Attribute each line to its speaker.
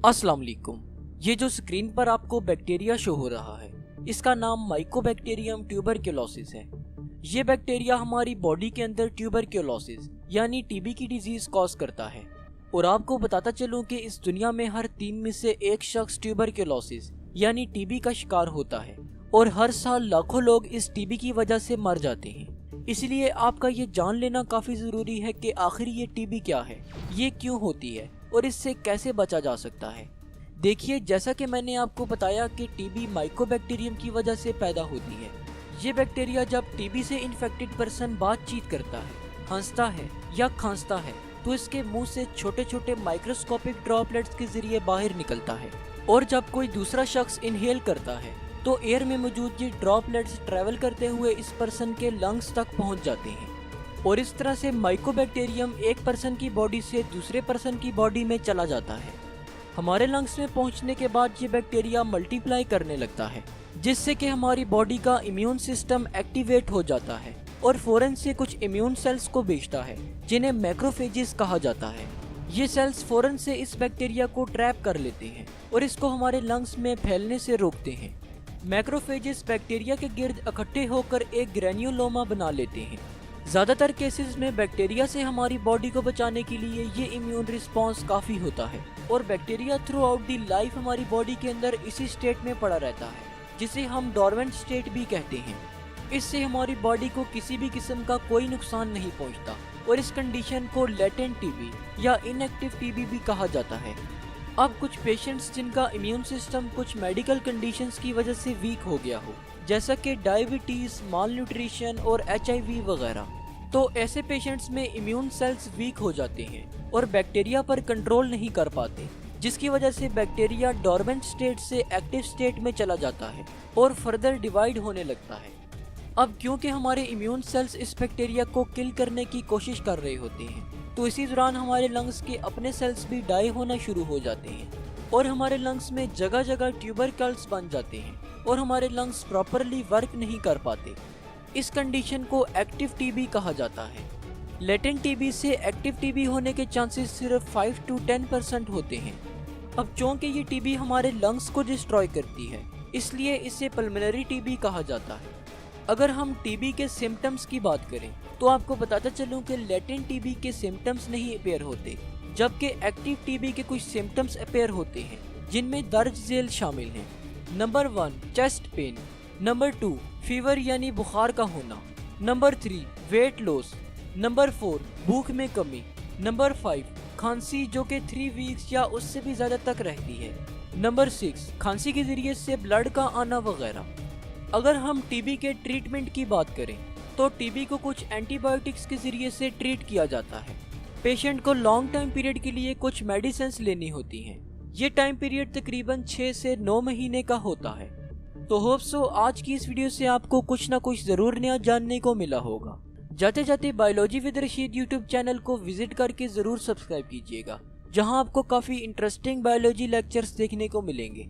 Speaker 1: अस्सलाम वालेकुम। ये जो स्क्रीन पर आपको बैक्टीरिया शो हो रहा है, इसका नाम माइकोबैक्टीरियम ट्यूबरक्लोसिस है। ये बैक्टीरिया हमारी बॉडी के अंदर ट्यूबरक्लोसिस यानी टीबी की डिजीज कॉज करता है। और आपको बताता चलूं कि इस दुनिया में हर 3 में से एक शख्स ट्यूबरक्लोसिस यानी टीबी का शिकार होता है और हर साल लाखों लोग इस टीबी की वजह से मर जाते हैं। इसलिए आपका ये जान लेना काफी जरूरी है कि आखिर ये टीबी क्या है, ये क्यों होती है और इससे कैसे बचा जा सकता है। देखिए, जैसा कि मैंने आपको बताया कि टीबी माइकोबैक्टीरियम की वजह से पैदा होती है। ये बैक्टीरिया जब टीबी से इन्फेक्टेड पर्सन बातचीत करता है, हंसता है या खांसता है तो इसके मुंह से छोटे छोटे माइक्रोस्कोपिक ड्रॉपलेट्स के जरिए बाहर निकलता है। और जब कोई दूसरा शख्स इनहेल करता है तो एयर में मौजूद ये ड्रॉपलेट्स ट्रेवल करते हुए इस पर्सन के लंग्स तक पहुंच जाते हैं। और इस तरह से माइकोबैक्टीरियम एक पर्सन की बॉडी से दूसरे पर्सन की बॉडी में चला जाता है। हमारे लंग्स में पहुंचने के बाद ये बैक्टीरिया मल्टीप्लाई करने लगता है, जिससे कि हमारी बॉडी का इम्यून सिस्टम एक्टिवेट हो जाता है और फौरन से कुछ इम्यून सेल्स को भेजता है जिन्हें मैक्रोफेजेस कहा जाता है। ये सेल्स फौरन से इस बैक्टीरिया को ट्रैप कर लेते हैं और इसको हमारे लंग्स में फैलने से रोकते हैं। मैक्रोफेजेस बैक्टीरिया के गिर्द इकट्ठे होकर एक ग्रेन्युलोमा बना लेते हैं। ज्यादातर केसेस में बैक्टीरिया से हमारी बॉडी को बचाने के लिए ये इम्यून रिस्पॉन्स काफी होता है और bacteria through out the life हमारी बॉडी के अंदर इसी स्टेट में पड़ा रहता है, जिसे हम डोरमेंट स्टेट भी कहते हैं। इससे हमारी बॉडी को किसी भी किस्म का कोई नुकसान नहीं पहुंचता और इस कंडीशन को लेटेंट टीबी या इनएक्टिव टीबी भी कहा जाता है। अब कुछ पेशेंट्स जिनका इम्यून सिस्टम कुछ मेडिकल कंडीशंस की वजह से वीक हो गया हो, जैसा कि डायबिटीज, माल न्यूट्रिशन और HIV वगैरह, तो ऐसे पेशेंट्स में इम्यून सेल्स वीक हो जाते हैं और बैक्टीरिया पर कंट्रोल नहीं कर पाते, जिसकी वजह से बैक्टीरिया डोरमेंट स्टेट से एक्टिव स्टेट में चला जाता है और फर्दर डिवाइड होने लगता है। अब क्योंकि हमारे इम्यून सेल्स इस बैक्टीरिया को किल करने की कोशिश कर रहे होते हैं, तो इसी दौरान हमारे लंग्स के अपने सेल्स भी डाई होना शुरू हो जाते हैं और हमारे लंग्स में जगह जगह ट्यूबरकल्स बन जाते हैं और हमारे लंग्स प्रॉपरली वर्क नहीं कर पाते। इस कंडीशन को एक्टिव टीबी कहा जाता है। लेटेंट टीबी से एक्टिव टीबी होने के चांसेस सिर्फ 5 to 10% होते हैं। अब चूंकि ये टीबी हमारे लंग्स को डिस्ट्रॉय करती है, इसलिए इसे पल्मोनरी टीबी कहा जाता है। अगर हम टीबी के सिम्टम्स की बात करें तो आपको बताता चलूं कि लेटेंट टीबी के सिम्टम्स नहीं अपेयर होते, जबकि एक्टिव टीबी के कुछ सिम्टम्स अपेयर होते हैं, जिनमें दर्ज झेल शामिल हैं। Number 1 chest pain, number 2 fever यानी बुखार का होना, नंबर 3 वेट लॉस, नंबर 4 भूख में कमी, नंबर 5 खांसी जो कि 3 वीक्स या उससे भी ज्यादा तक रहती है, नंबर 6 खांसी के जरिए से ब्लड का आना वगैरह। अगर हम टीबी के ट्रीटमेंट की बात करें तो टीबी को कुछ एंटीबायोटिक्स के जरिए से ट्रीट किया जाता है। पेशेंट को लॉन्ग टाइम पीरियड के लिए कुछ मेडिसिन्स लेनी होती हैं। ये टाइम पीरियड तकरीबन 6 से 9 महीने का होता है। तो होप सो आज की इस वीडियो से आपको कुछ ना कुछ जरूर नया जानने को मिला होगा। जाते जाते biology with Rashid YouTube channel को विजिट करके जरूर सब्सक्राइब कीजिएगा, जहां आपको काफी इंटरेस्टिंग बायोलॉजी लेक्चर्स देखने को मिलेंगे।